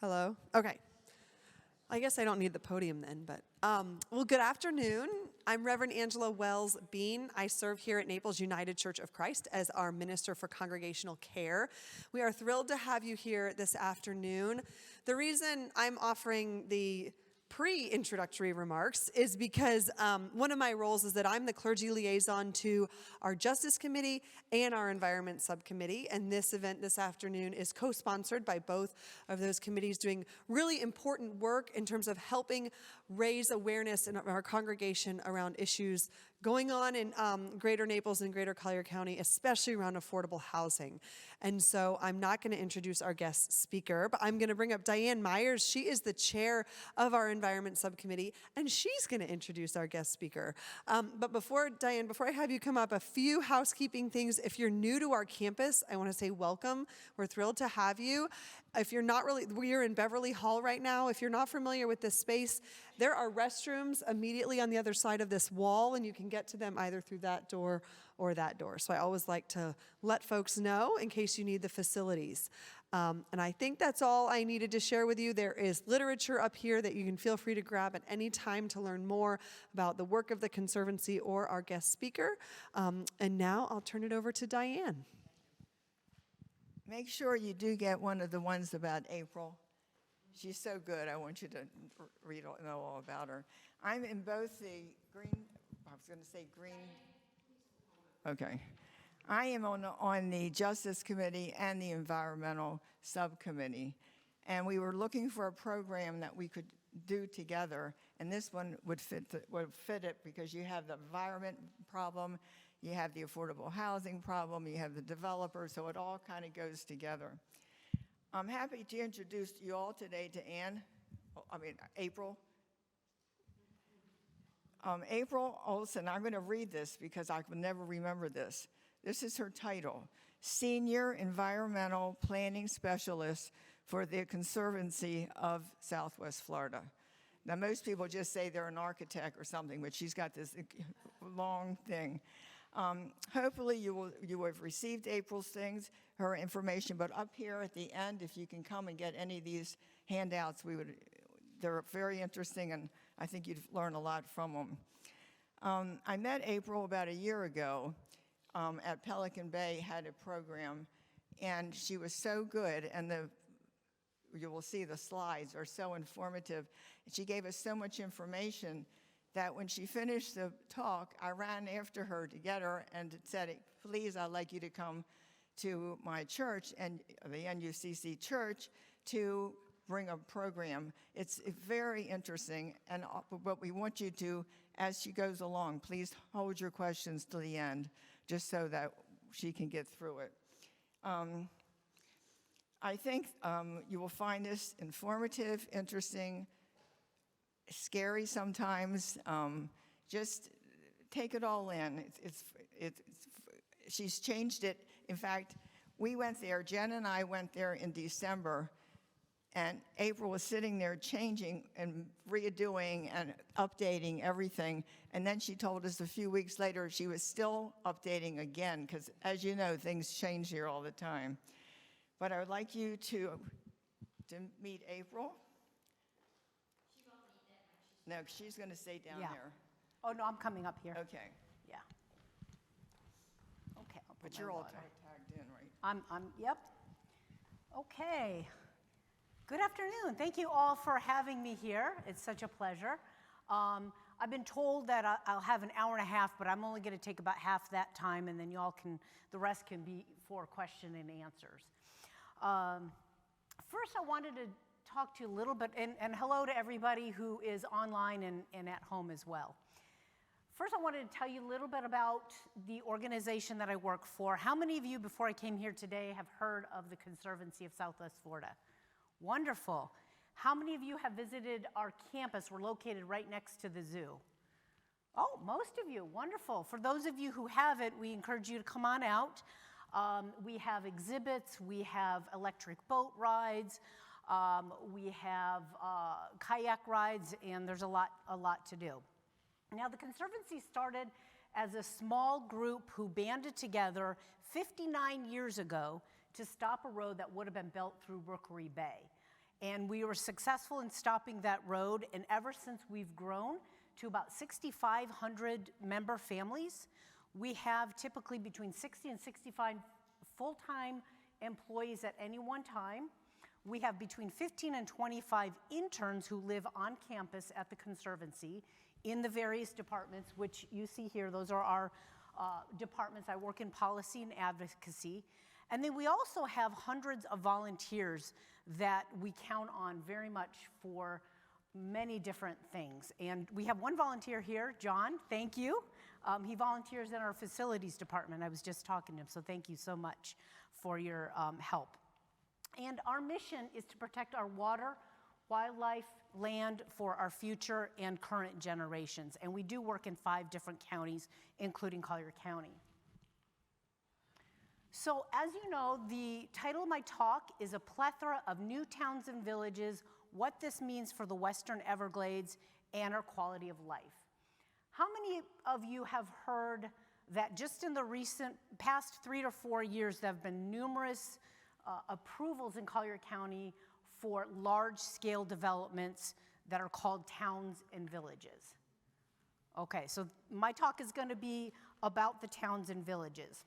Hello? Okay. I guess I don't need the podium then, but, well, good afternoon. I'm Reverend Angela Wells Bean. I serve here at Naples United Church of Christ as our Minister for Congregational Care. We are thrilled to have you here this afternoon. The reason I'm offering the pre-introductory remarks is because one of my roles is that I'm the clergy liaison to our Justice Committee and our Environment Subcommittee, and this event this afternoon is co-sponsored by both of those committees, doing really important work in terms of helping raise awareness in our congregation around issues going on in Greater Naples and Greater Collier County, especially around affordable housing. And so I'm not going to introduce our guest speaker, but I'm going to bring up Diane Myers. She is the chair of our Environment Subcommittee, and she's going to introduce our guest speaker. But before I have you come up, a few housekeeping things. If you're new to our campus, I want to say welcome. We're thrilled to have you. If you're not really, we're in Beverly Hall right now. If you're not familiar with this space, there are restrooms immediately on the other side of this wall, and you can get to them either through that door or that door. So I always like to let folks know in case you need the facilities. And I think that's all I needed to share with you. There is literature up here that you can feel free to grab at any time to learn more about the work of the Conservancy or our guest speaker. And now I'll turn it over to Diane. Make sure you do get one of the ones about April. She's so good. I want you to know all about her. I'm in both the green. Okay. I am on the Justice Committee and the Environmental Subcommittee. And we were looking for a program that we could do together. And this one would fit it because you have the environment problem, you have the affordable housing problem, you have the developers, so it all kind of goes together. I'm happy to introduce you all today to April. April Olson, I'm going to read this because I could never remember this. This is her title, Senior Environmental Planning Specialist for the Conservancy of Southwest Florida. Now, most people just say they're an architect or something, but she's got this long thing. Hopefully you have received April's things, her information, but up here at the end, if you can come and get any of these handouts, they're very interesting, and I think you'd learn a lot from them. I met April about a year ago at Pelican Bay, had a program, and she was so good, and you will see the slides are so informative. She gave us so much information that when she finished the talk, I ran after her to get her and said, please, I'd like you to come to my church, and the NUCC church, to bring a program. It's very interesting, and what we want you to, as she goes along, please hold your questions to the end, just so that she can get through it. I think you will find this informative, interesting, scary sometimes. Just take it all in. She's changed it. In fact, we went there, Jen and I went there in December, and April was sitting there changing and redoing and updating everything. And then she told us a few weeks later she was still updating again, because as you know, things change here all the time. But I would like you to meet April. No, she's going to stay down there. Oh, no, I'm coming up here. Okay. Yeah. Okay, I'll put But my you're all water. tagged in, right? Yep. Okay. Good afternoon. Thank you all for having me here. It's such a pleasure. I've been told that I'll have an hour and a half, but I'm only going to take about half that time, and then the rest can be for question and answers. First, I wanted to talk to you a little bit, and hello to everybody who is online and at home as well. First, I wanted to tell you a little bit about the organization that I work for. How many of you, before I came here today, have heard of the Conservancy of Southwest Florida? Wonderful. How many of you have visited our campus? We're located right next to the zoo. Oh, most of you. Wonderful. For those of you who haven't, we encourage you to come on out. We have exhibits. We have electric boat rides. We have kayak rides, and there's a lot to do. Now, the Conservancy started as a small group who banded together 59 years ago to stop a road that would have been built through Rookery Bay. And we were successful in stopping that road, and ever since we've grown to about 6,500 member families, we have typically between 60 and 65 full-time employees at any one time. We have between 15 and 25 interns who live on campus at the Conservancy in the various departments, which you see here. Those are our departments. I work in policy and advocacy. And then we also have hundreds of volunteers that we count on very much for many different things. And we have one volunteer here, John, thank you. He volunteers in our facilities department. I was just talking to him, so thank you so much for your help. And our mission is to protect our water, wildlife, land for our future and current generations. And we do work in 5 different counties, including Collier County. So as you know, the title of my talk is A Plethora of New Towns and Villages, What This Means for the Western Everglades and Our Quality of Life. How many of you have heard that just in the past 3 to 4 years, there have been numerous approvals in Collier County for large-scale developments that are called towns and villages? Okay, so my talk is going to be about the towns and villages.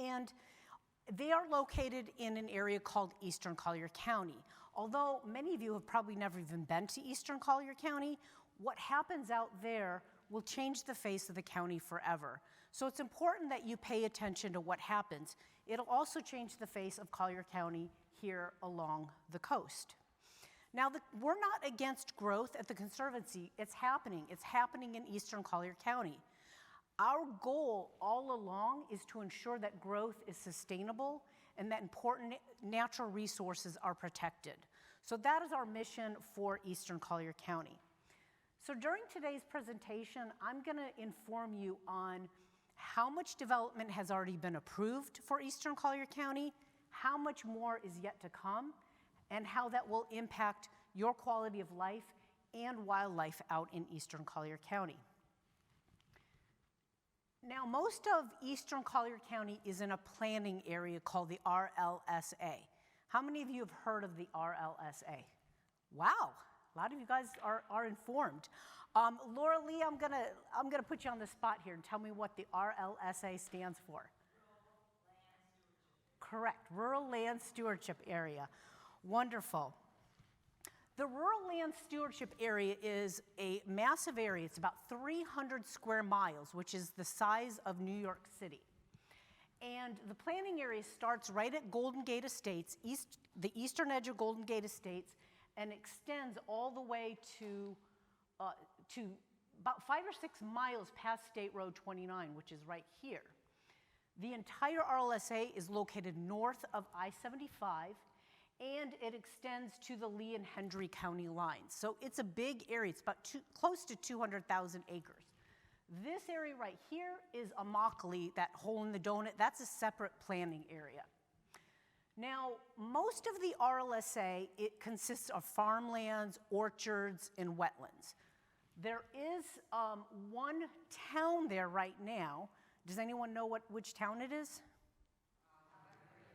And they are located in an area called Eastern Collier County. Although many of you have probably never even been to Eastern Collier County, what happens out there will change the face of the county forever. So it's important that you pay attention to what happens. It'll also change the face of Collier County here along the coast. Now, we're not against growth at the Conservancy. It's happening. It's happening in Eastern Collier County. Our goal all along is to ensure that growth is sustainable and that important natural resources are protected. So that is our mission for Eastern Collier County. So during today's presentation, I'm going to inform you on how much development has already been approved for Eastern Collier County, how much more is yet to come, and how that will impact your quality of life and wildlife out in Eastern Collier County. Now, most of Eastern Collier County is in a planning area called the RLSA. How many of you have heard of the RLSA? Wow, a lot of you guys are informed. Laura Lee, I'm gonna put you on the spot here and tell me what the RLSA stands for. Correct, Rural Land Stewardship Area. Wonderful. The Rural Land Stewardship Area is a massive area. It's about 300 square miles, which is the size of New York City. And the planning area starts right at Golden Gate Estates, the eastern edge of Golden Gate Estates, and extends all the way to about 5 or 6 miles past State Road 29, which is right here. The entire RLSA is located north of I-75, and it extends to the Lee and Hendry County lines. So it's a big area. It's about close to 200,000 acres. This area right here is Immokalee, that hole in the donut. That's a separate planning area. Now, most of the RLSA, it consists of farmlands, orchards, and wetlands. There is one town there right now. Does anyone know which town it is?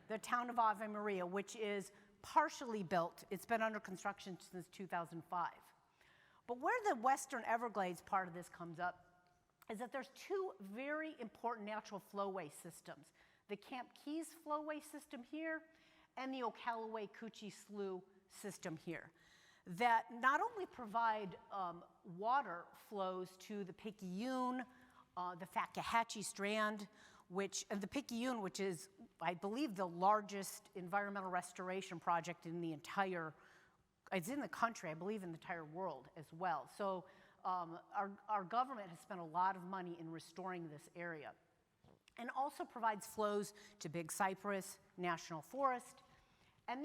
The town of Ave Maria, which is partially built. It's been under construction since 2005. But where the Western Everglades part of this comes up is that there's 2 very important natural flowway systems. The Camp Keys flowway system here and the Ocallaway Coochie Slough system here that not only provide water flows to the Picayune, the Fakahatchee Strand, the Picayune, which is, I believe, the largest environmental restoration project in the entire, it's in the country, I believe in the entire world as well. So our government has spent a lot of money in restoring this area. And also provides flows to Big Cypress National Forest. And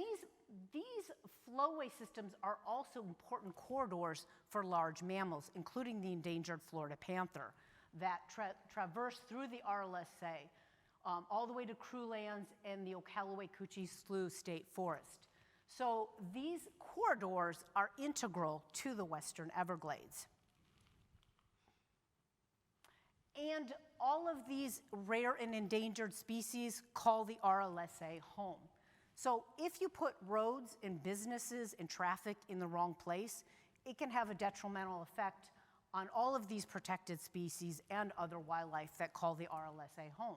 these flowway systems are also important corridors for large mammals, including the endangered Florida panther that traverse through the RLSA all the way to Crew Lands and the Ocallaway Coochie Slough State Forest. So these corridors are integral to the Western Everglades. And all of these rare and endangered species call the RLSA home. So if you put roads and businesses and traffic in the wrong place, it can have a detrimental effect on all of these protected species and other wildlife that call the RLSA home.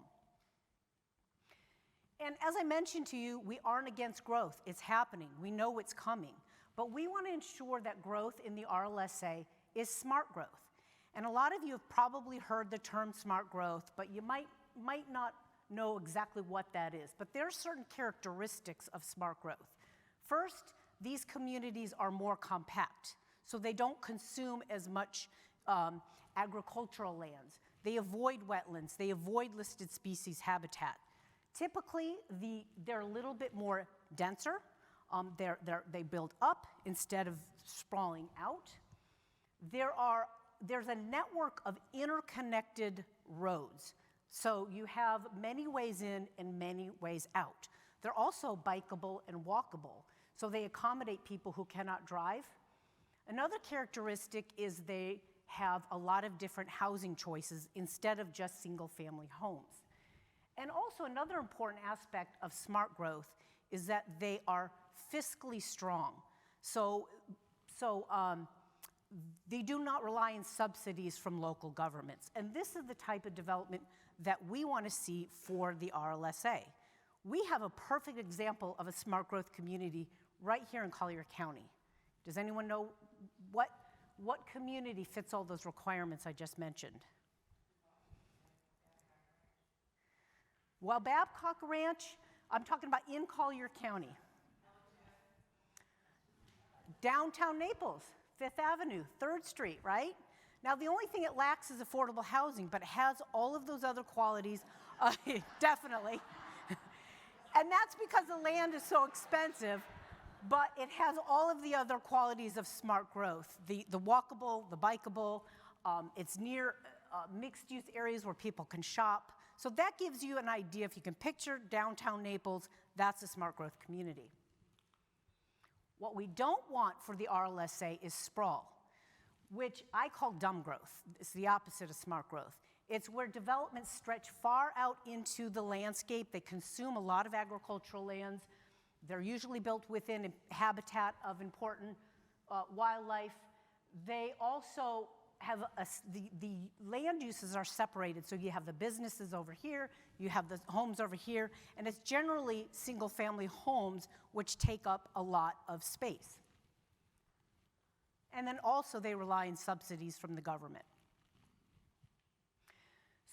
And as I mentioned to you, we aren't against growth. It's happening. We know it's coming. But we want to ensure that growth in the RLSA is smart growth. And a lot of you have probably heard the term smart growth, but you might not know exactly what that is. But there are certain characteristics of smart growth. First, these communities are more compact, so they don't consume as much agricultural lands. They avoid wetlands. They avoid listed species habitat. Typically, they're a little bit more denser. They build up instead of sprawling out. There's a network of interconnected roads. So you have many ways in and many ways out. They're also bikeable and walkable, so they accommodate people who cannot drive. Another characteristic is they have a lot of different housing choices instead of just single-family homes. And also another important aspect of smart growth is that they are fiscally strong. So they do not rely on subsidies from local governments. And this is the type of development that we want to see for the RLSA. We have a perfect example of a smart growth community right here in Collier County. Does anyone know what community fits all those requirements I just mentioned? Well, Babcock Ranch, I'm talking about in Collier County. Downtown Naples, 5th Avenue, 3rd Street, right? Now, the only thing it lacks is affordable housing, but it has all of those other qualities, definitely. And that's because the land is so expensive, but it has all of the other qualities of smart growth. The walkable, the bikeable, it's near mixed-use areas where people can shop. So that gives you an idea. If you can picture downtown Naples, that's a smart growth community. What we don't want for the RLSA is sprawl, which I call dumb growth. It's the opposite of smart growth. It's where developments stretch far out into the landscape. They consume a lot of agricultural lands. They're usually built within a habitat of important wildlife. They also have the land uses are separated. So you have the businesses over here, you have the homes over here, and it's generally single-family homes which take up a lot of space. And then also they rely on subsidies from the government.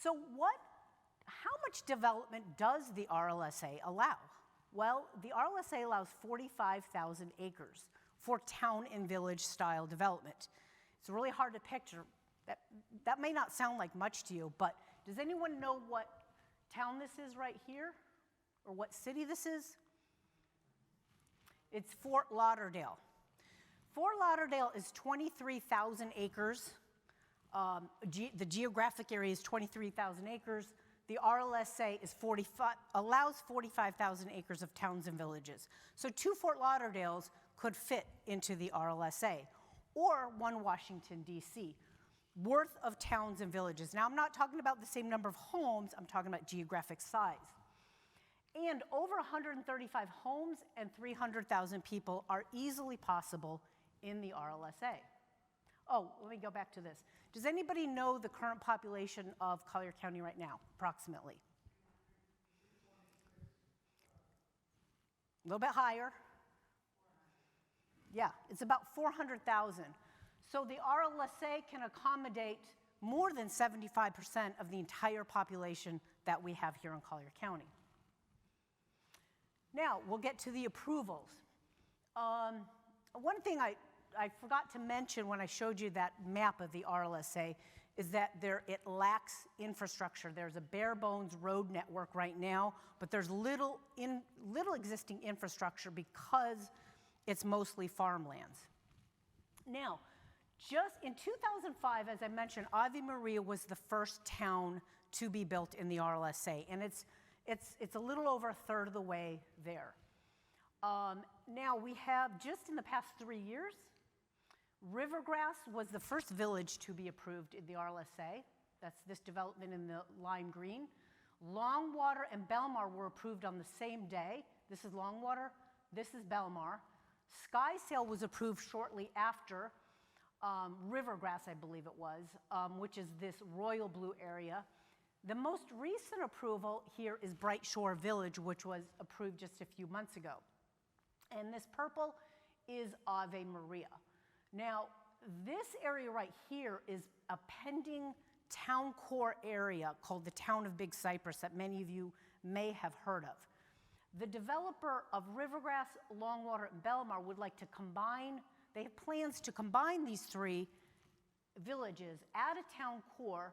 So how much development does the RLSA allow? Well, the RLSA allows 45,000 acres for town and village style development. It's really hard to picture. That may not sound like much to you, but does anyone know what town this is right here? Or what city this is? It's Fort Lauderdale. Fort Lauderdale is 23,000 acres. The geographic area is 23,000 acres. The RLSA allows 45,000 acres of towns and villages. So 2 Fort Lauderdales could fit into the RLSA, or 1 Washington, D.C., worth of towns and villages. Now, I'm not talking about the same number of homes, I'm talking about geographic size. And over 135 homes and 300,000 people are easily possible in the RLSA. Oh, let me go back to this. Does anybody know the current population of Collier County right now, approximately? A little bit higher. Yeah, it's about 400,000. So the RLSA can accommodate more than 75% of the entire population that we have here in Collier County. Now, we'll get to the approvals. One thing I forgot to mention when I showed you that map of the RLSA is that it lacks infrastructure. There's a bare bones road network right now, but there's little existing infrastructure because it's mostly farmlands. Now, just in 2005, as I mentioned, Ave Maria was the first town to be built in the RLSA, and it's a little over a third of the way there. Now, we have, just in the past 3 years, Rivergrass was the first village to be approved in the RLSA. That's this development in the lime green. Longwater and Belmar were approved on the same day. This is Longwater, this is Belmar. Skysail was approved shortly after, Rivergrass, I believe it was, which is this royal blue area. The most recent approval here is Bright Shore Village, which was approved just a few months ago. And this purple is Ave Maria. Now, this area right here is a pending town core area called the Town of Big Cypress that many of you may have heard of. The developer of Rivergrass, Longwater, and Belmar would like to combine, they have plans to combine these three villages, add a town core,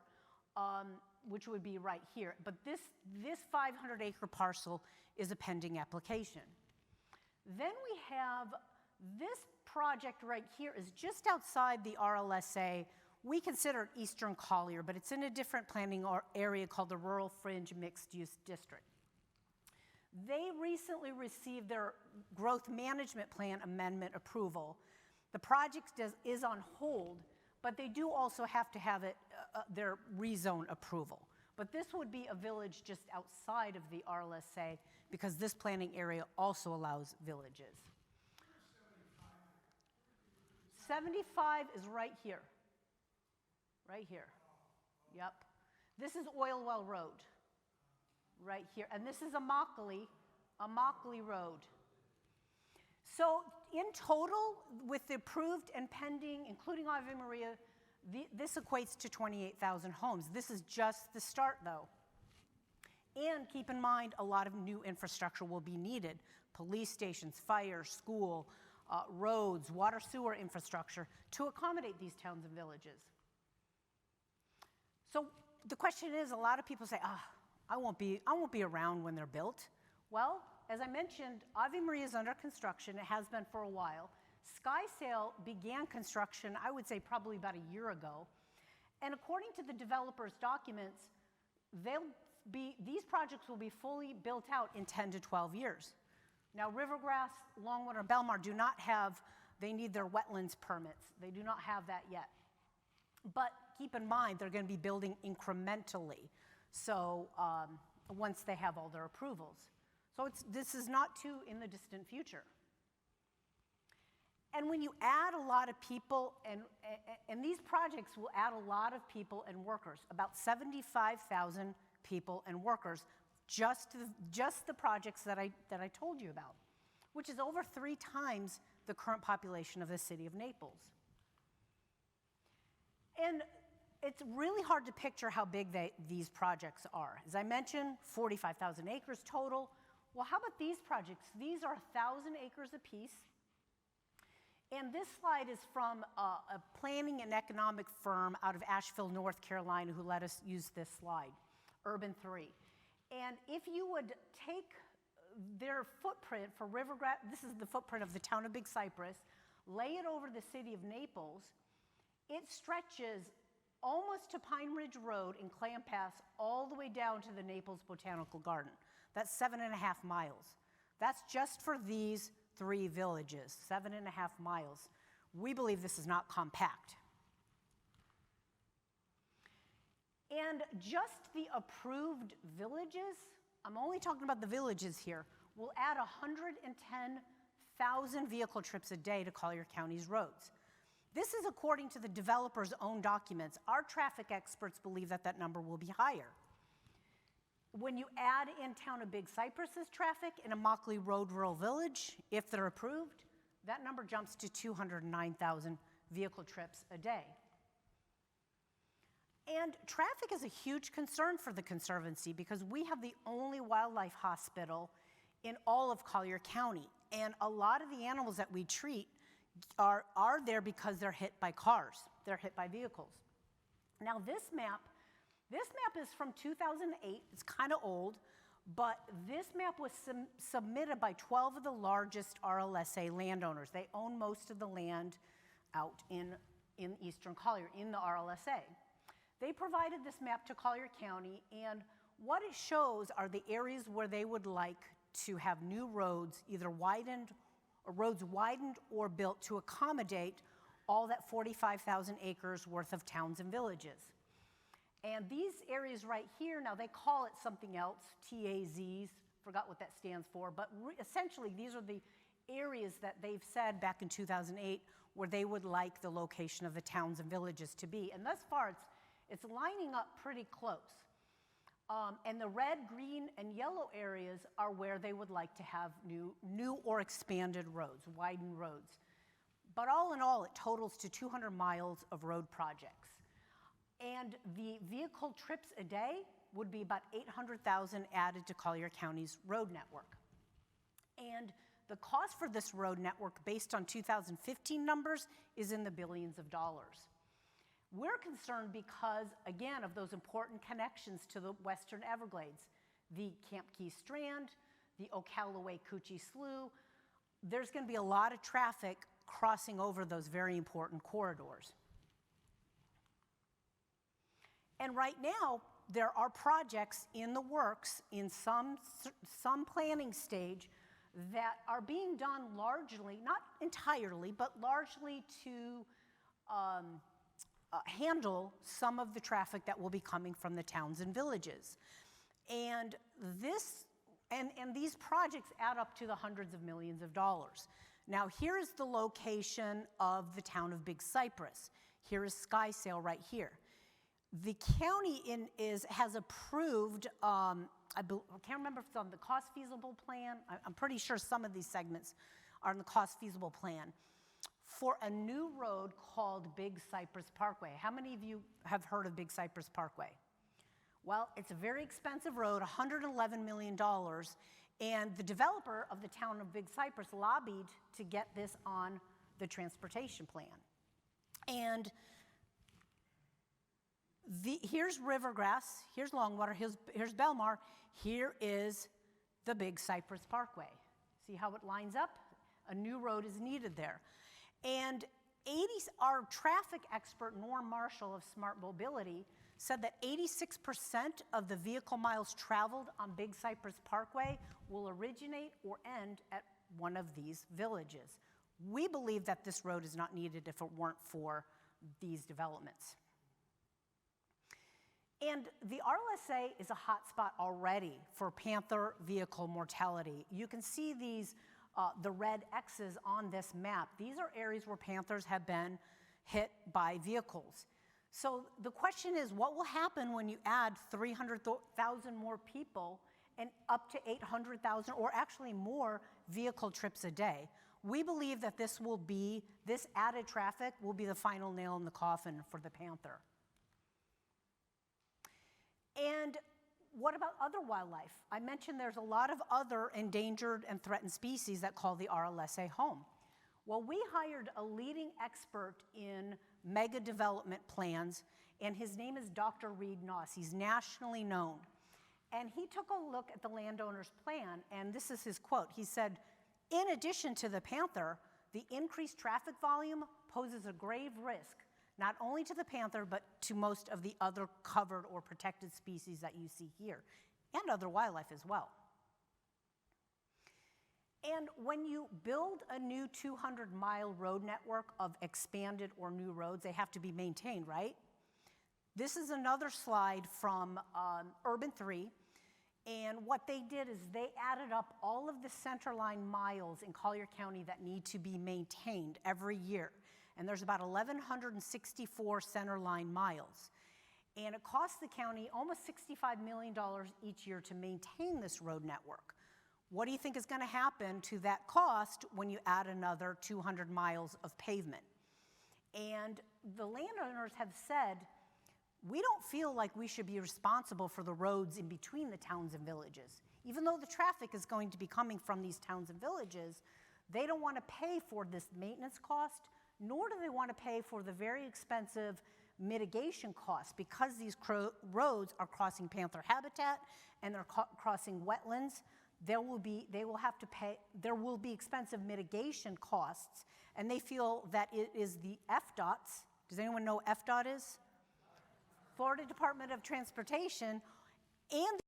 which would be right here. But this 500-acre parcel is a pending application. Then we have this project right here is just outside the RLSA. We consider it Eastern Collier, but it's in a different planning area called the Rural Fringe Mixed Use District. They recently received their Growth Management Plan amendment approval. The project is on hold, but they do also have to have their rezone approval. But this would be a village just outside of the RLSA because this planning area also allows villages. 75 is right here. Right here. Yep. This is Oil Well Road. Right here. And this is Immokalee Road. So in total, with the approved and pending, including Ave Maria, this equates to 28,000 homes. This is just the start, though. And keep in mind, a lot of new infrastructure will be needed. Police stations, fire, school, roads, water sewer infrastructure to accommodate these towns and villages. So the question is, a lot of people say, I won't be around when they're built. Well, as I mentioned, Ave Maria is under construction. It has been for a while. Skysail began construction, I would say probably about a year ago. And according to the developer's documents, these projects will be fully built out in 10 to 12 years. Now, Rivergrass, Longwater, and Belmar do not have, they need their wetlands permits. They do not have that yet. But keep in mind, they're going to be building incrementally. So once they have all their approvals. So this is not too in the distant future. And when you add a lot of people, and these projects will add a lot of people and workers, about 75,000 people and workers, just the projects that I told you about, which is over 3 times the current population of the city of Naples. And it's really hard to picture how big these projects are. As I mentioned, 45,000 acres total. Well, how about these projects? These are 1,000 acres apiece. And this slide is from a planning and economic firm out of Asheville, North Carolina, who let us use this slide, Urban 3. And if you would take their footprint for Rivergrass, this is the footprint of the town of Big Cypress, lay it over the city of Naples, it stretches almost to Pine Ridge Road in Clam Pass all the way down to the Naples Botanical Garden. That's 7.5 miles. That's just for these 3 villages, 7.5 miles. We believe this is not compact. And just the approved villages, I'm only talking about the villages here, will add 110,000 vehicle trips a day to Collier County's roads. This is according to the developer's own documents. Our traffic experts believe that that number will be higher. When you add in town of Big Cypress's traffic in Immokalee Road Rural Village, if they're approved, that number jumps to 209,000 vehicle trips a day. And traffic is a huge concern for the Conservancy because we have the only wildlife hospital in all of Collier County. And a lot of the animals that we treat are there because they're hit by cars. They're hit by vehicles. Now this map is from 2008. It's kind of old, but this map was submitted by 12 of the largest RLSA landowners. They own most of the land out in Eastern Collier, in the RLSA. They provided this map to Collier County, and what it shows are the areas where they would like to have new roads, either widened or built to accommodate all that 45,000 acres worth of towns and villages. And these areas right here, now they call it something else, TAZs, forgot what that stands for, but essentially these are the areas that they've said back in 2008 where they would like the location of the towns and villages to be. And thus far, it's lining up pretty close. And the red, green, and yellow areas are where they would like to have new or expanded roads, widened roads. But all in all, it totals to 200 miles of road projects. And the vehicle trips a day would be about 800,000 added to Collier County's road network. And the cost for this road network, based on 2015 numbers, is in the billions of dollars. We're concerned because, again, of those important connections to the Western Everglades, the Camp Key Strand, the Ocallaway-Coochie Slough. There's going to be a lot of traffic crossing over those very important corridors. And right now, there are projects in the works in some planning stage that are being done largely, not entirely, but largely to handle some of the traffic that will be coming from the towns and villages. And these projects add up to the hundreds of millions of dollars. Now, here's the location of the town of Big Cypress. Here is Skysail right here. The county has approved, I can't remember if it's on the cost feasible plan. I'm pretty sure some of these segments are on the cost feasible plan, for a new road called Big Cypress Parkway. How many of you have heard of Big Cypress Parkway? Well, it's a very expensive road, $111 million, and the developer of the town of Big Cypress lobbied to get this on the transportation plan. And here's Rivergrass, here's Longwater, here's Belmar, here is the Big Cypress Parkway. See how it lines up? A new road is needed there. And our traffic expert, Norm Marshall of Smart Mobility, said that 86% of the vehicle miles traveled on Big Cypress Parkway will originate or end at one of these villages. We believe that this road is not needed if it weren't for these developments. And the RLSA is a hotspot already for panther vehicle mortality. You can see these, the red X's on this map. These are areas where panthers have been hit by vehicles. So the question is, what will happen when you add 300,000 more people and up to 800,000 or actually more vehicle trips a day? We believe that this added traffic will be the final nail in the coffin for the panther. And what about other wildlife? I mentioned there's a lot of other endangered and threatened species that call the RLSA home. Well, we hired a leading expert in mega development plans, and his name is Dr. Reed Noss. He's nationally known. And he took a look at the landowner's plan, and this is his quote. He said, in addition to the panther, the increased traffic volume poses a grave risk not only to the panther, but to most of the other covered or protected species that you see here, and other wildlife as well. And when you build a new 200-mile road network of expanded or new roads, they have to be maintained, right? This is another slide from Urban 3, and what they did is they added up all of the centerline miles in Collier County that need to be maintained every year. And there's about 1,164 centerline miles. And it costs the county almost $65 million each year to maintain this road network. What do you think is going to happen to that cost when you add another 200 miles of pavement? And the landowners have said, we don't feel like we should be responsible for the roads in between the towns and villages. Even though the traffic is going to be coming from these towns and villages, they don't want to pay for this maintenance cost, nor do they want to pay for the very expensive mitigation costs, because these roads are crossing panther habitat and they're crossing wetlands. There will be expensive mitigation costs, and they feel that it is the FDOT's, does anyone know what FDOT is? Florida Department of Transportation, and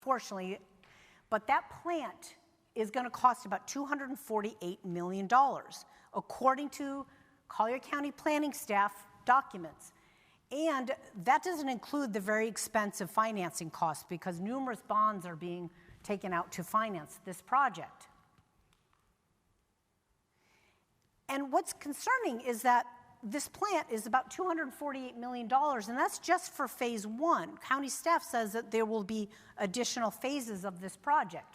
unfortunately, but that plant is going to cost about $248 million, according to Collier County planning staff documents. And that doesn't include the very expensive financing costs because numerous bonds are being taken out to finance this project. And what's concerning is that this plant is about $248 million, and that's just for phase one. County staff says that there will be additional phases of this project,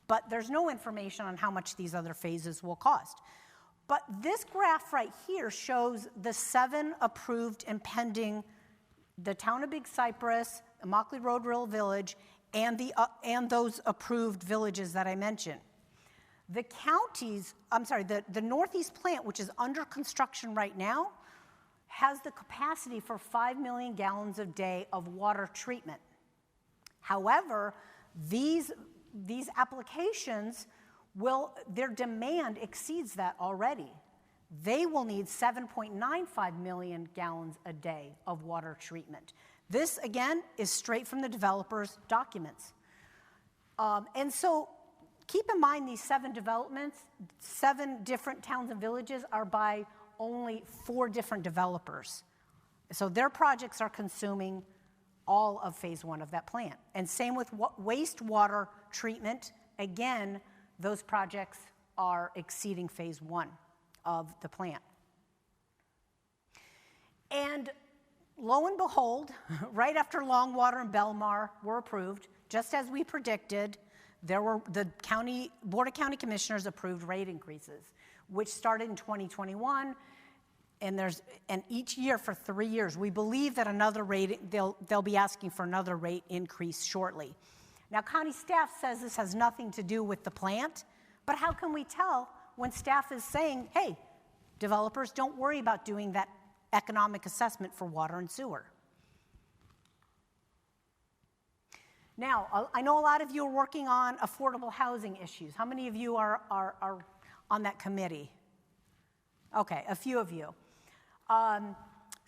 but there's no information on how much these other phases will cost. But this graph right here shows the 7 approved and pending, the town of Big Cypress, Immokalee Road Rural Village, and those approved villages that I mentioned. The counties, the Northeast plant, which is under construction right now, has the capacity for 5 million gallons a day of water treatment. However, these applications their demand exceeds that already. They will need 7.95 million gallons a day of water treatment. This, again, is straight from the developer's documents. And so keep in mind these 7 developments, 7 different towns and villages are by only 4 different developers. So their projects are consuming all of phase 1 of that plant. And same with wastewater treatment. Again, those projects are exceeding phase 1 of the plant. And lo and behold, right after Longwater and Belmar were approved, just as we predicted, the Board of County Commissioners approved rate increases, which started in 2021, and each year for 3 years. We believe that another rate, they'll be asking for another rate increase shortly. Now, county staff says this has nothing to do with the plant, but how can we tell when staff is saying, hey, developers, don't worry about doing that economic assessment for water and sewer? Now, I know a lot of you are working on affordable housing issues. How many of you are on that committee? Okay, a few of you.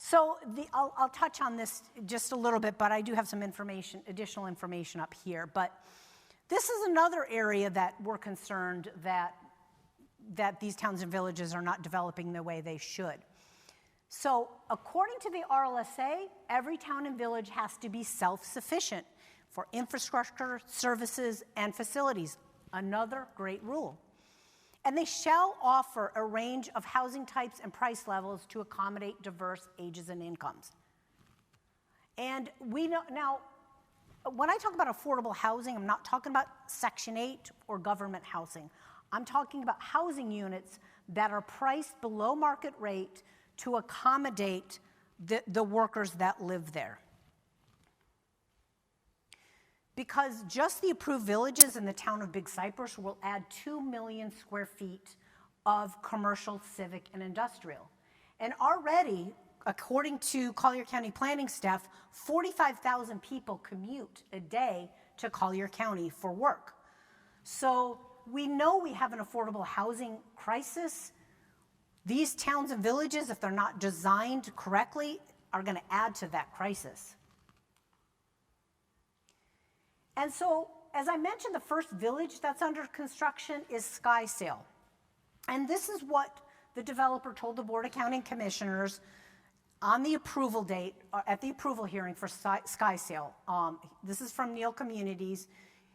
So I'll touch on this just a little bit, but I do have some additional information up here. But this is another area that we're concerned that these towns and villages are not developing the way they should. So according to the RLSA, every town and village has to be self-sufficient for infrastructure, services, and facilities. Another great rule. And they shall offer a range of housing types and price levels to accommodate diverse ages and incomes. And we know, now, when I talk about affordable housing, I'm not talking about Section 8 or government housing. I'm talking about housing units that are priced below market rate to accommodate the workers that live there. Because just the approved villages in the town of Big Cypress will add 2 million square feet of commercial, civic, and industrial. And already, according to Collier County planning staff, 45,000 people commute a day to Collier County for work. So we know we have an affordable housing crisis. These towns and villages, if they're not designed correctly, are going to add to that crisis. And so, as I mentioned, the first village that's under construction is Skysail. And this is what the developer told the Board of County Commissioners on the approval date, at the approval hearing for Skysail. This is from Neal Communities.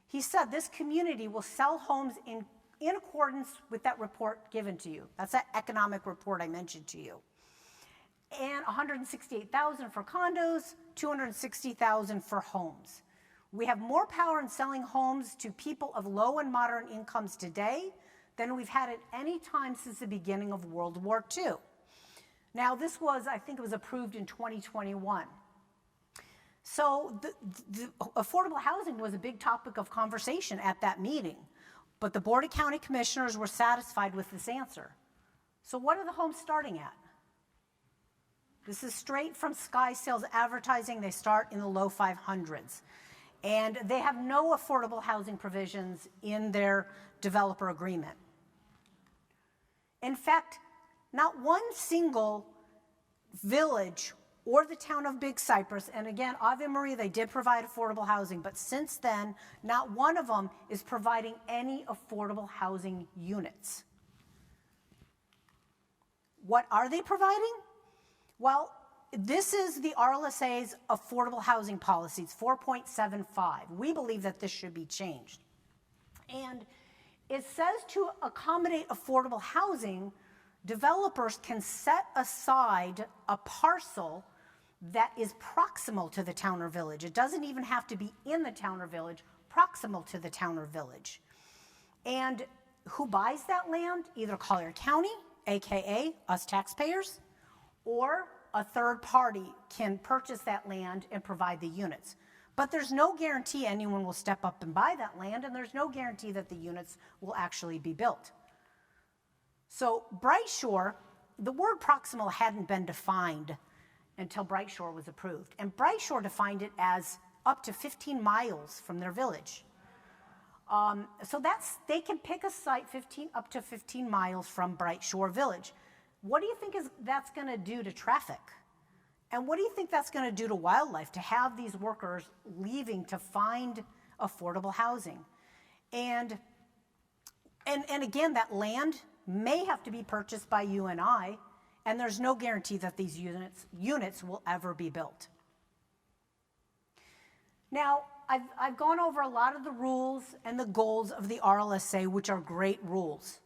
He said this community will sell homes in accordance with that report given to you. That's that economic report I mentioned to you. And $168,000 for condos, $260,000 for homes. We have more power in selling homes to people of low and moderate incomes today than we've had at any time since the beginning of World War II. Now, this was, I think it was approved in 2021. So the affordable housing was a big topic of conversation at that meeting, but the Board of County Commissioners were satisfied with this answer. So what are the homes starting at? This is straight from Skysail's advertising. They start in the low 500s. And they have no affordable housing provisions in their developer agreement. In fact, not one single village or the town of Big Cypress. And again, Ave Maria, they did provide affordable housing, but since then, not one of them is providing any affordable housing units. What are they providing? Well, this is the RLSA's affordable housing policy. It's 4.75. We believe that this should be changed. And it says to accommodate affordable housing, developers can set aside a parcel that is proximal to the town or village. It doesn't even have to be in the town or village, proximal to the town or village. And who buys that land? Either Collier County, AKA us taxpayers, or a third party can purchase that land and provide the units. But there's no guarantee anyone will step up and buy that land, and there's no guarantee that the units will actually be built. So Bright Shore, the word proximal hadn't been defined until Bright Shore was approved. And Bright Shore defined it as up to 15 miles from their village. So they can pick a site up to 15 miles from Bright Shore Village. What do you think that's going to do to traffic? And what do you think that's going to do to wildlife, to have these workers leaving to find affordable housing? And again, that land may have to be purchased by you and I, and there's no guarantee that these units will ever be built. Now, I've gone over a lot of the rules and the goals of the RLSA, which are great rules.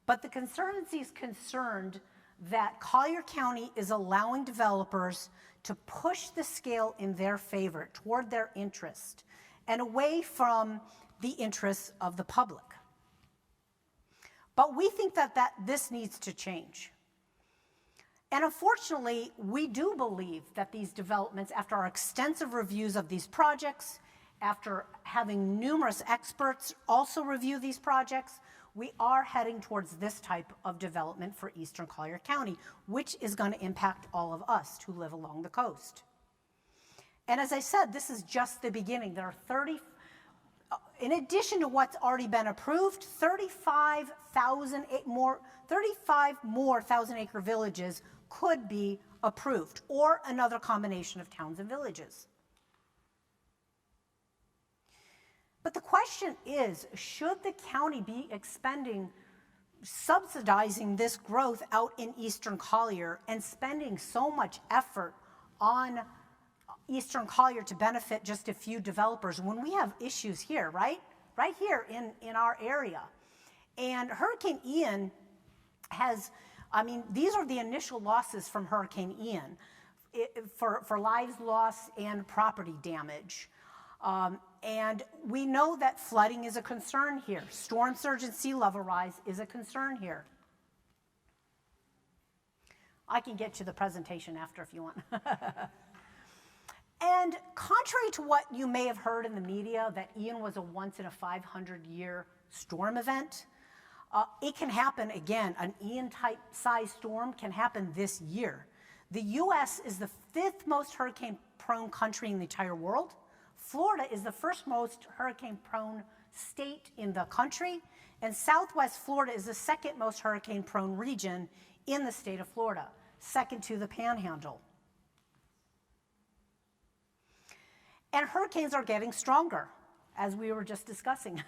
But the Conservancy is concerned that Collier County is allowing developers to push the scale in their favor, toward their interest, and away from the interests of the public. But we think that this needs to change. And unfortunately, we do believe that these developments, after our extensive reviews of these projects, after having numerous experts also review these projects, we are heading towards this type of development for Eastern Collier County, which is going to impact all of us who live along the coast. And as I said, this is just the beginning. There are in addition to what's already been approved, 35 more 1,000-acre villages could be approved, or another combination of towns and villages. But the question is, should the county be subsidizing this growth out in Eastern Collier and spending so much effort on Eastern Collier to benefit just a few developers when we have issues here, right? Right here in our area. And Hurricane Ian these are the initial losses from Hurricane Ian for lives lost and property damage. And we know that flooding is a concern here. Storm surge and sea level rise is a concern here. I can get to the presentation after if you want. And contrary to what you may have heard in the media, that Ian was a once in a 500-year storm event, it can happen again. An Ian-type size storm can happen this year. The U.S. is the 5th most hurricane-prone country in the entire world. Florida is the 1st most hurricane-prone state in the country, and Southwest Florida is the 2nd most hurricane-prone region in the state of Florida, 2nd to the Panhandle. And hurricanes are getting stronger, as we were just discussing.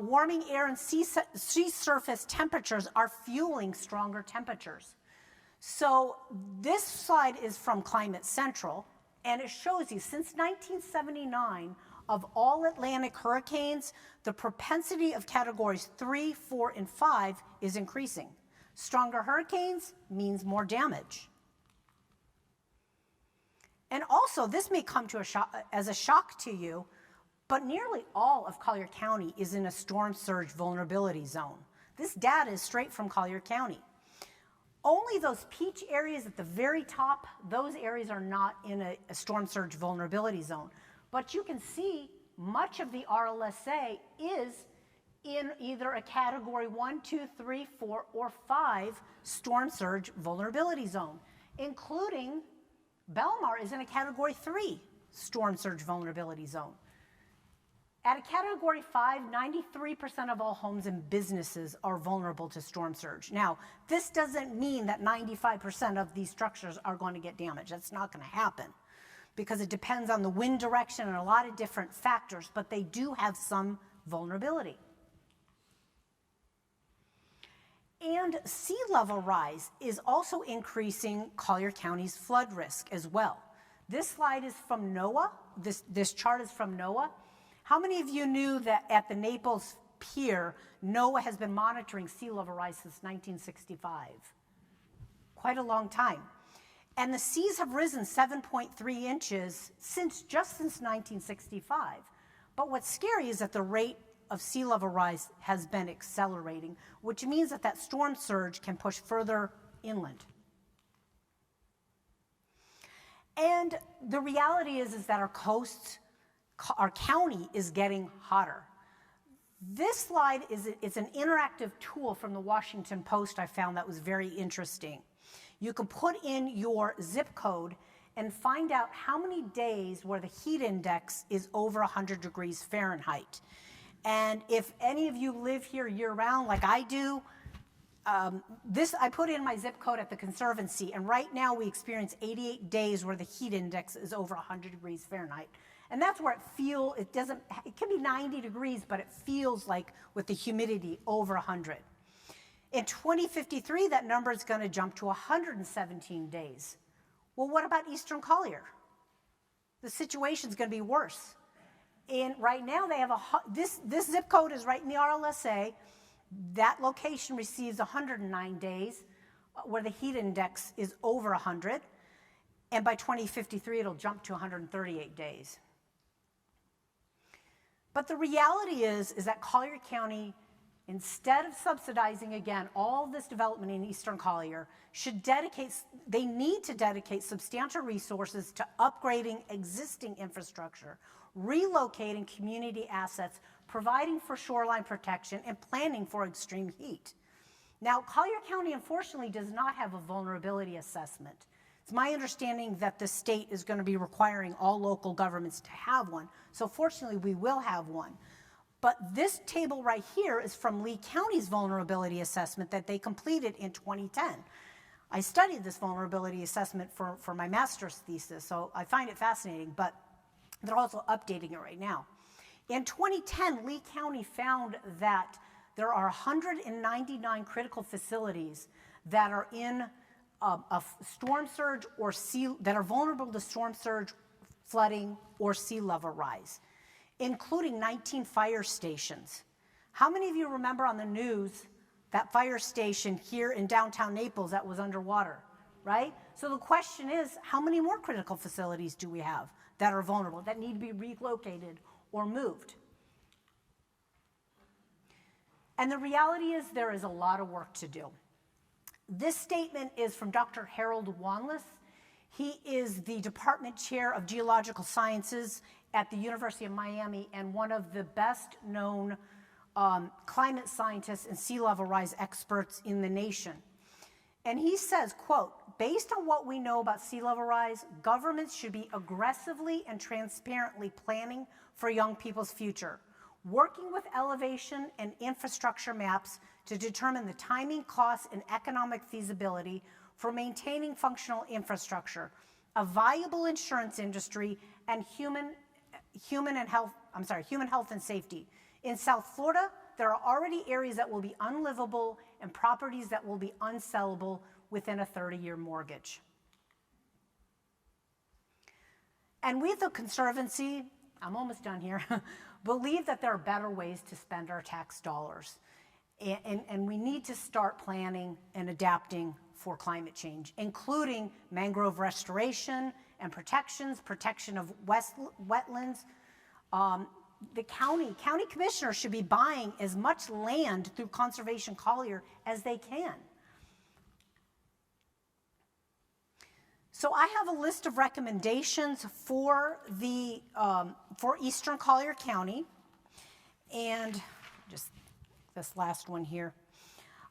Warming air and sea surface temperatures are fueling stronger temperatures. So this slide is from Climate Central, and it shows you since 1979, of all Atlantic hurricanes, the propensity of categories 3, 4, and 5 is increasing. Stronger hurricanes means more damage. And also, this may come to as a shock to you, but nearly all of Collier County is in a storm surge vulnerability zone. This data is straight from Collier County. Only those peach areas at the very top, those areas are not in a storm surge vulnerability zone. But you can see much of the RLSA is in either a category 1, 2, 3, 4, or 5 storm surge vulnerability zone, including Belmar is in a category 3 storm surge vulnerability zone. At a category 5, 93% of all homes and businesses are vulnerable to storm surge. Now, this doesn't mean that 95% of these structures are going to get damaged. That's not going to happen because it depends on the wind direction and a lot of different factors, but they do have some vulnerability. And sea level rise is also increasing Collier County's flood risk as well. This slide is from NOAA. This chart is from NOAA. How many of you knew that at the Naples Pier, NOAA has been monitoring sea level rise since 1965? Quite a long time. And the seas have risen 7.3 inches just since 1965. But what's scary is that the rate of sea level rise has been accelerating, which means that that storm surge can push further inland. And the reality is that our coasts, our county is getting hotter. This slide is an interactive tool from the Washington Post I found that was very interesting. You can put in your zip code and find out how many days where the heat index is over 100 degrees Fahrenheit. And if any of you live here year-round like I do, I put in my zip code at the Conservancy, and right now we experience 88 days where the heat index is over 100 degrees Fahrenheit. And that's where it can be 90 degrees, but it feels like with the humidity over 100. In 2053, that number is going to jump to 117 days. Well, what about Eastern Collier? The situation's going to be worse. And right now, they have this zip code is right in the RLSA. That location receives 109 days where the heat index is over 100. And by 2053, it'll jump to 138 days. But the reality is that Collier County, instead of subsidizing, again, all this development in Eastern Collier, they need to dedicate substantial resources to upgrading existing infrastructure, relocating community assets, providing for shoreline protection, and planning for extreme heat. Now, Collier County, unfortunately, does not have a vulnerability assessment. It's my understanding that the state is going to be requiring all local governments to have one. So fortunately, we will have one. But this table right here is from Lee County's vulnerability assessment that they completed in 2010. I studied this vulnerability assessment for my master's thesis, so I find it fascinating, but they're also updating it right now. In 2010, Lee County found that there are 199 critical facilities that are in a storm surge or that are vulnerable to storm surge, flooding, or sea level rise, including 19 fire stations. How many of you remember on the news that fire station here in downtown Naples that was underwater, right? So the question is, how many more critical facilities do we have that are vulnerable, that need to be relocated or moved? And the reality is there is a lot of work to do. This statement is from Dr. Harold Wanless. He is the department chair of geological sciences at the University of Miami and one of the best known climate scientists and sea level rise experts in the nation. And he says, quote, based on what we know about sea level rise, governments should be aggressively and transparently planning for young people's future, working with elevation and infrastructure maps to determine the timing, costs, and economic feasibility for maintaining functional infrastructure, a viable insurance industry, and human health and safety. In South Florida, there are already areas that will be unlivable and properties that will be unsellable within a 30-year mortgage. And we at the Conservancy, I'm almost done here, believe that there are better ways to spend our tax dollars. And we need to start planning and adapting for climate change, including mangrove restoration and protection of wetlands. The county commissioners should be buying as much land through Conservation Collier as they can. So I have a list of recommendations for Eastern Collier County, and just this last one here.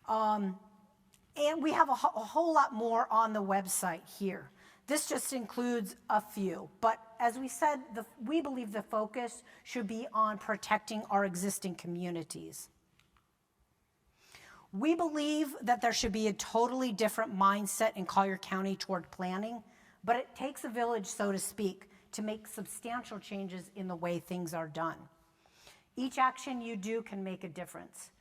And we have a whole lot more on the website here. This just includes a few, but as we said, we believe the focus should be on protecting our existing communities. We believe that there should be a totally different mindset in Collier County toward planning, but it takes a village, so to speak, to make substantial changes in the way things are done. Each action you do can make a difference.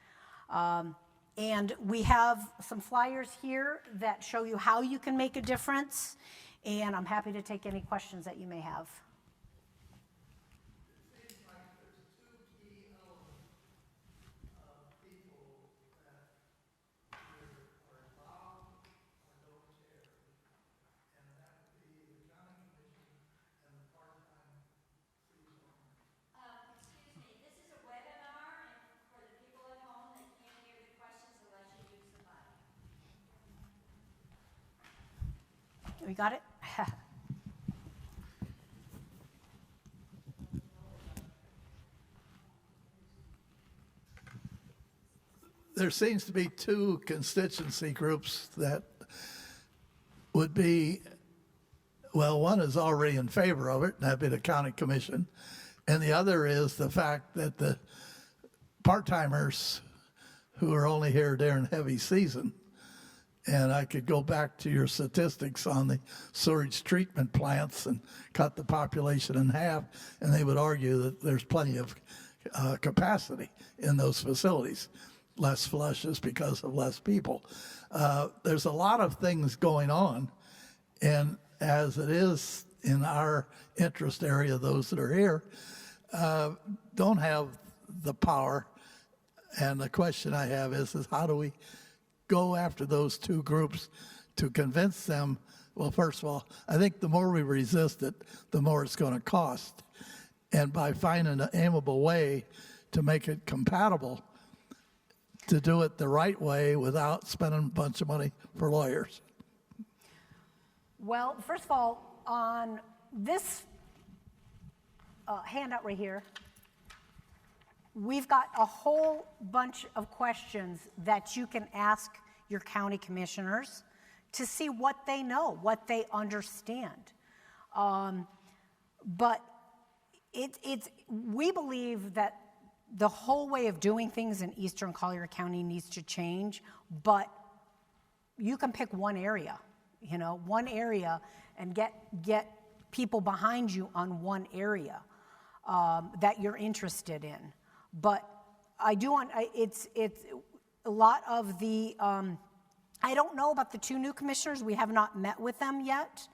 And we have some flyers here that show you how you can make a difference, and I'm happy to take any questions that you may have. It seems like there's two key elements of people that either are involved or don't care, and that would be the county commission and the part-time city owner. Excuse me, this is a webinar, and for the people at home that can't hear the questions unless you use the mic. We got it? There seems to be two constituency groups that would be, well, one is already in favor of it, and that'd be the county commission. And the other is the fact that the part-timers who are only here during heavy season, and I could go back to your statistics on the sewage treatment plants and cut the population in half, and they would argue that there's plenty of capacity in those facilities. Less flushes because of less people. There's a lot of things going on, and as it is in our interest area, those that are here don't have the power. And the question I have is how do we go after those two groups to convince them? Well, first of all, I think the more we resist it, the more it's going to cost. And by finding an amiable way to make it compatible, to do it the right way without spending a bunch of money for lawyers. Well, first of all, on this handout right here, we've got a whole bunch of questions that you can ask your county commissioners to see what they know, what they understand. But we believe that the whole way of doing things in Eastern Collier County needs to change, but you can pick one area, and get people behind you on one area that you're interested in. But I do want, it's a lot of the, I don't know about the two new commissioners. We have not met with them yet.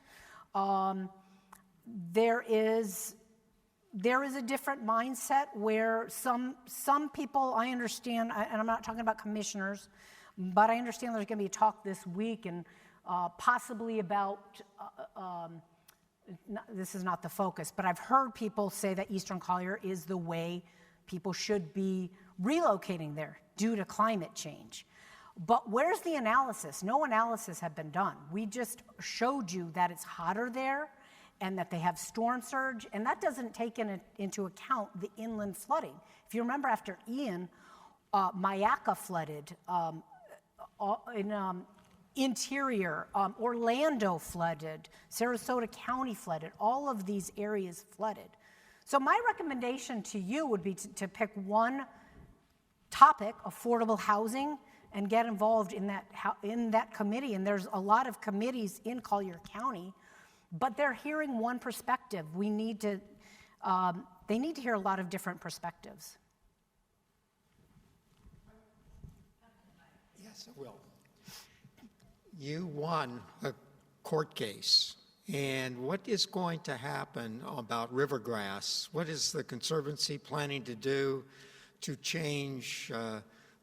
There is a different mindset where some people, I understand, and I'm not talking about commissioners, but I understand there's going to be a talk this week and possibly about, this is not the focus, but I've heard people say that Eastern Collier is the way people should be relocating there due to climate change. But where's the analysis? No analysis had been done. We just showed you that it's hotter there and that they have storm surge, and that doesn't take into account the inland flooding. If you remember after Ian, Mayaca flooded, Interior, Orlando flooded, Sarasota County flooded, all of these areas flooded. So my recommendation to you would be to pick one topic, affordable housing, and get involved in that committee. And there's a lot of committees in Collier County, but they're hearing one perspective. They need to hear a lot of different perspectives. Yes, I will. You won a court case, and what is going to happen about rivergrass? What is the Conservancy planning to do to change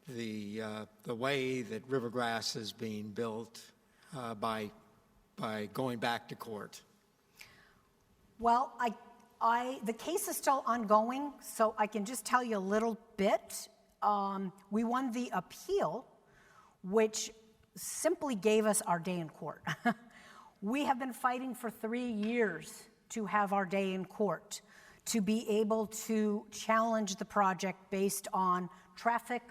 the way that rivergrass is being built by going back to court? Well, the case is still ongoing, so I can just tell you a little bit. We won the appeal, which simply gave us our day in court. We have been fighting for 3 years to have our day in court, to be able to challenge the project based on traffic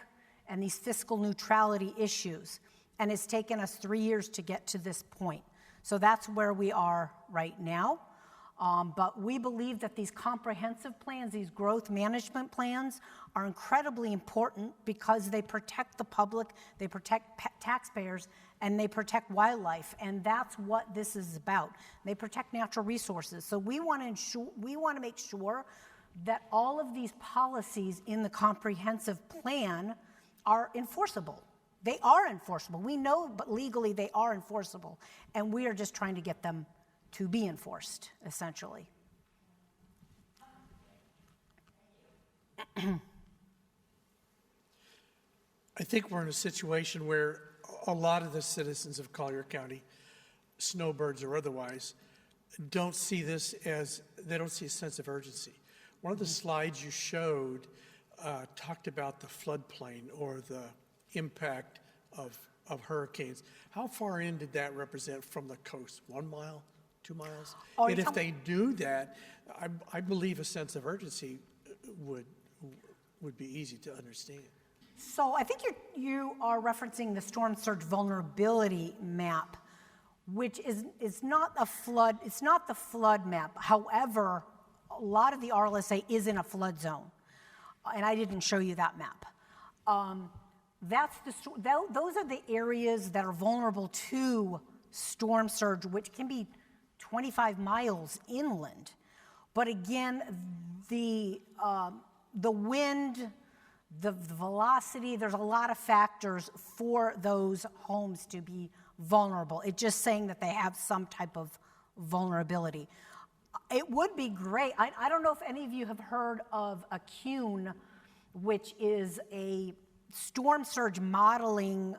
and these fiscal neutrality issues. And it's taken us 3 years to get to this point. So that's where we are right now. But we believe that these comprehensive plans, these growth management plans, are incredibly important because they protect the public, they protect taxpayers, and they protect wildlife. And that's what this is about. They protect natural resources. So we want to make sure that all of these policies in the comprehensive plan are enforceable. They are enforceable. We know, but legally they are enforceable. And we are just trying to get them to be enforced, essentially. I think we're in a situation where a lot of the citizens of Collier County, snowbirds or otherwise, don't see this as, they don't see a sense of urgency. One of the slides you showed talked about the floodplain or the impact of hurricanes. How far in did that represent from the coast? 1 mile, 2 miles? Oh, And if they do that, I believe a sense of urgency would be easy to understand. So I think you are referencing the storm surge vulnerability map, which is not a flood. It's not the flood map. However, a lot of the RLSA is in a flood zone, and I didn't show you that map. Those are the areas that are vulnerable to storm surge, which can be 25 miles inland. But again, the wind, the velocity, there's a lot of factors for those homes to be vulnerable. It's just saying that they have some type of vulnerability. It would be great. I don't know if any of you have heard of a CUNE, which is a storm surge modeling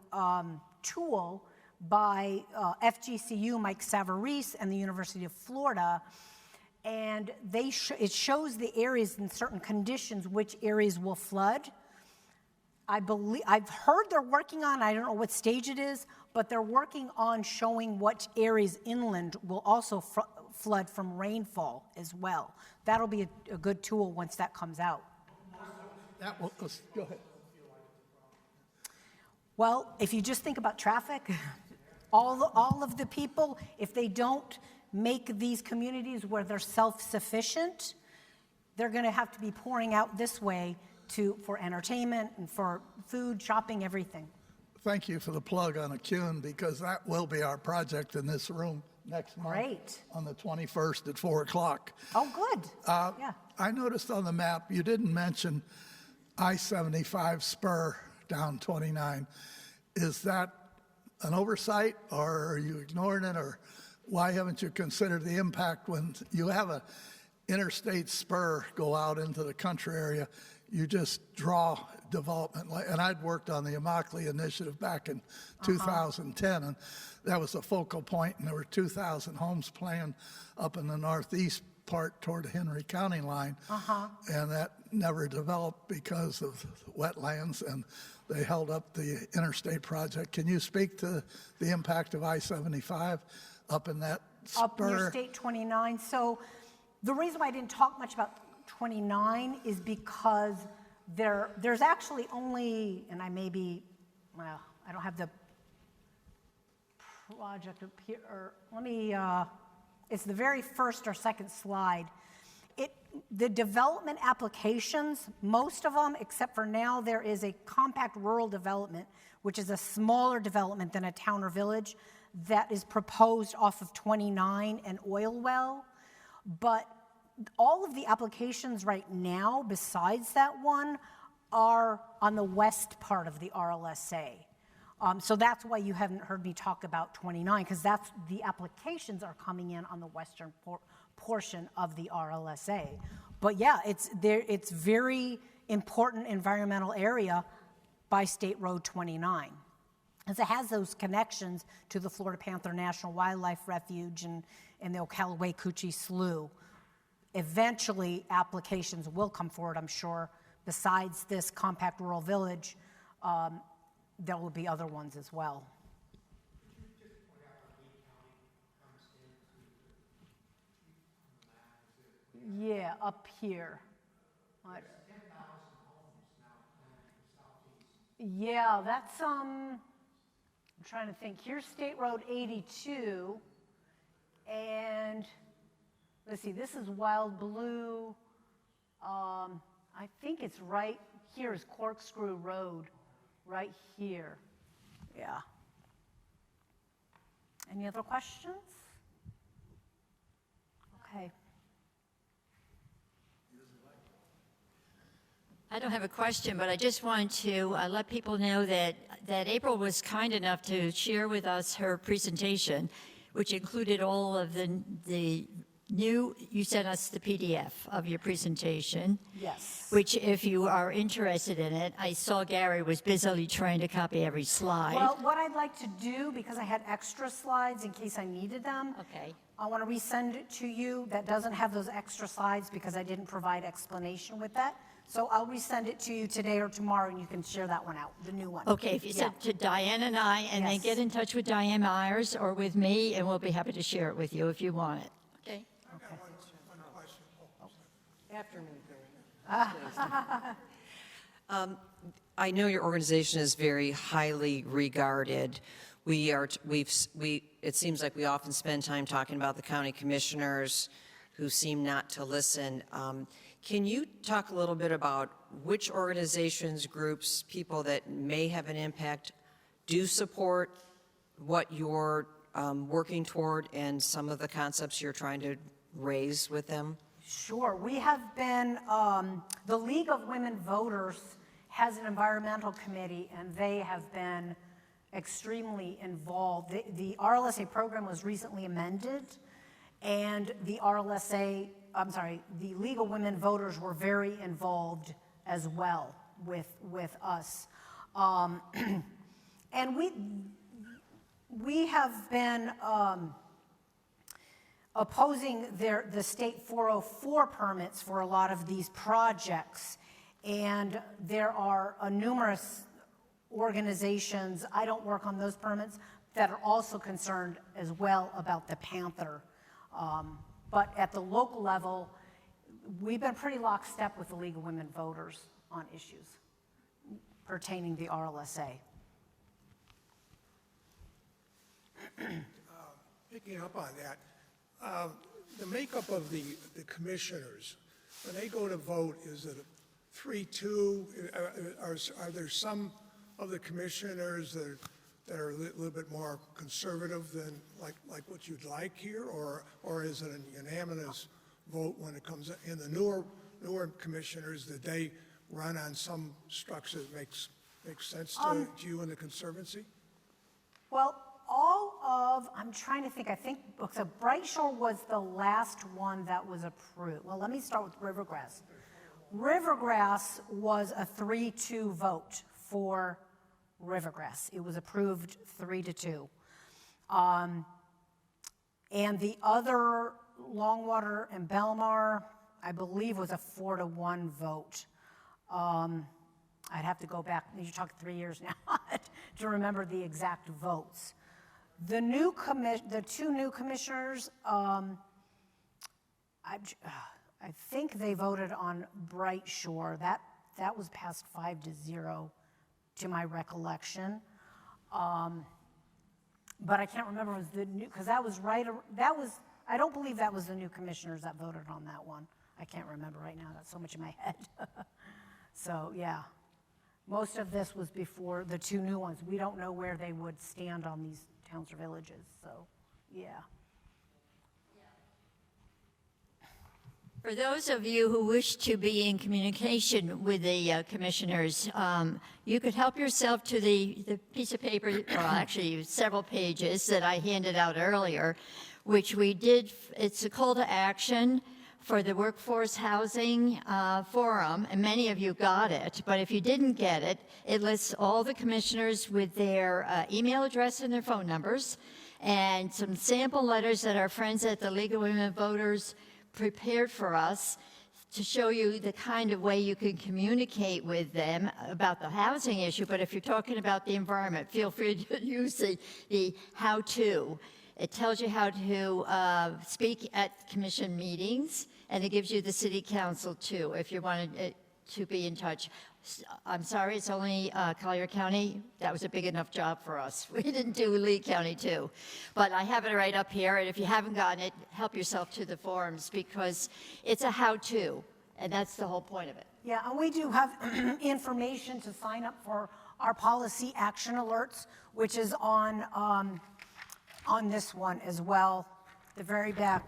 tool by FGCU, Mike Savarese, and the University of Florida. And it shows the areas in certain conditions, which areas will flood. I've heard they're working on, I don't know what stage it is, but they're working on showing what areas inland will also flood from rainfall as well. That'll be a good tool once that comes out. Go ahead. Well, if you just think about traffic, all of the people, if they don't make these communities where they're self-sufficient, they're going to have to be pouring out this way for entertainment and for food, shopping, everything. Thank you for the plug on a CUNE, because that will be our project in this room next month. Great. On the 21st at 4 o'clock. Oh, good. Yeah. I noticed on the map you didn't mention I-75 spur down 29. Is that an oversight, or are you ignoring it, or why haven't you considered the impact when you have an interstate spur go out into the country area? You just draw development. And I'd worked on the Immokalee initiative back in 2010, and that was a focal point, and there were 2,000 homes planned up in the northeast part toward the Henry County line, and that never developed because of wetlands, and they held up the interstate project. Can you speak to the impact of I-75 up in that spur? Up near State 29. So the reason why I didn't talk much about 29 is because there's actually only, and I may be, well, I don't have the project up here, or let me, it's the very first or second slide. The development applications, most of them, except for now, there is a compact rural development, which is a smaller development than a town or village, that is proposed off of 29 and Oil Well. But all of the applications right now, besides that one, are on the west part of the RLSA. So that's why you haven't heard me talk about 29, because that's the applications are coming in on the western portion of the RLSA. But yeah, it's very important environmental area by State Road 29. Because it has those connections to the Florida Panther National Wildlife Refuge and the Ocalaway-Coochie Slough. Eventually, applications will come forward, I'm sure. Besides this compact rural village, there will be other ones as well. Yeah, up here. Yeah, that's I'm trying to think. Here's State Road 82. And let's see, this is Wild Blue. I think it's right here is Corkscrew Road, right here. Yeah. Any other questions? Okay. I don't have a question, but I just want to let people know that April was kind enough to share with us her presentation, which included all of the new, you sent us the PDF of your presentation. Yes. Which, if you are interested in it, I saw Gary was busily trying to copy every slide. Well, what I'd like to do, because I had extra slides in case I needed them. Okay. I want to resend it to you that doesn't have those extra slides because I didn't provide explanation with that. So I'll resend it to you today or tomorrow, and you can share that one out, the new one. Okay, if you send to Diane and I, and then Yes. get in touch with Diane Myers or with me, and we'll be happy to share it with you if you want it. Okay? I know your organization is very highly regarded. It seems like we often spend time talking about the county commissioners who seem not to listen. Can you talk a little bit about which organizations, groups, people that may have an impact do support what you're working toward and some of the concepts you're trying to raise with them? Sure. We have been, the League of Women Voters has an environmental committee, and they have been extremely involved. The RLSA program was recently amended, and the the League of Women Voters were very involved as well with us. And we have been opposing the state 404 permits for a lot of these projects. And there are numerous organizations, I don't work on those permits, that are also concerned as well about the Panther. But at the local level, we've been pretty lockstep with the League of Women Voters on issues pertaining to the RLSA. Picking up on that, the makeup of the commissioners, when they go to vote, is it a 3-2? Are there some of the commissioners that are a little bit more conservative than like what you'd like here, or is it a unanimous vote when it comes in the newer commissioners? Did they run on some structure that makes sense to you and the Conservancy? Well, I'm trying to think, so Bright Shore was the last one that was approved. Well, let me start with Rivergrass. Rivergrass was a 3-2 vote for Rivergrass. It was approved 3-2. And the other, Longwater and Belmar, I believe was a 4-1 vote. I'd have to go back, you're talking 3 years now, to remember the exact votes. The two new commissioners, I think they voted on Bright Shore. That was passed 5-0 to my recollection. But I can't remember if it was the new, because that was, I don't believe that was the new commissioners that voted on that one. I can't remember right now, that's so much in my head. So, yeah. Most of this was before the two new ones. We don't know where they would stand on these towns or villages, so, yeah. For those of you who wish to be in communication with the commissioners, you could help yourself to the piece of paper, or actually several pages that I handed out earlier, which we did, it's a call to action for the Workforce Housing Forum, and many of you got it, but if you didn't get it, it lists all the commissioners with their email address and their phone numbers, and some sample letters that our friends at the League of Women Voters prepared for us to show you the kind of way you can communicate with them about the housing issue. But if you're talking about the environment, feel free to use the how-to. It tells you how to speak at commission meetings, and it gives you the city council too, if you wanted to be in touch. I'm sorry, it's only Collier County. That was a big enough job for us. We didn't do Lee County too. But I have it right up here, and if you haven't gotten it, help yourself to the forums because it's a how-to, and that's the whole point of it. Yeah, and we do have information to sign up for our policy action alerts, which is on this one as well. The very back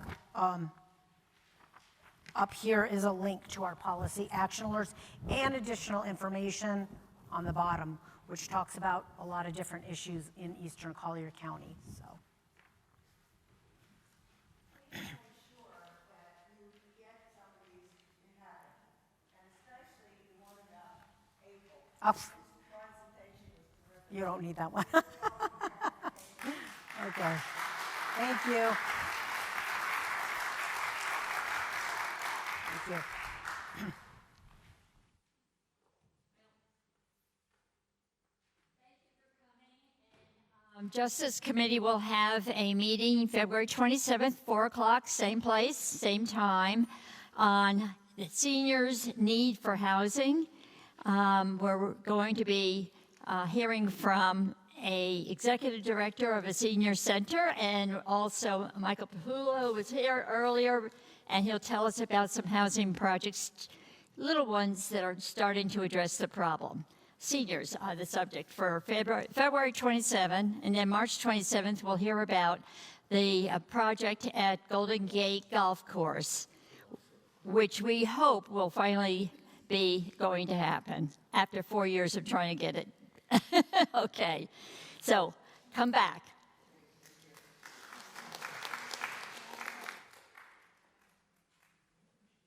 up here is a link to our policy action alerts and additional information on the bottom, which talks about a lot of different issues in Eastern Collier County. So. Oh, you don't need that one. Okay. Thank you. Thank you. Justice Committee will have a meeting February 27th, 4 o'clock, same place, same time, on the seniors' need for housing. Where we're going to be hearing from a executive director of a senior center, and also Michael Pahula, who was here earlier, and he'll tell us about some housing projects, little ones that are starting to address the problem. Seniors are the subject for February 27, and then March 27th, we'll hear about the project at Golden Gate Golf Course, which we hope will finally be going to happen after 4 years of trying to get it. Okay, so come back.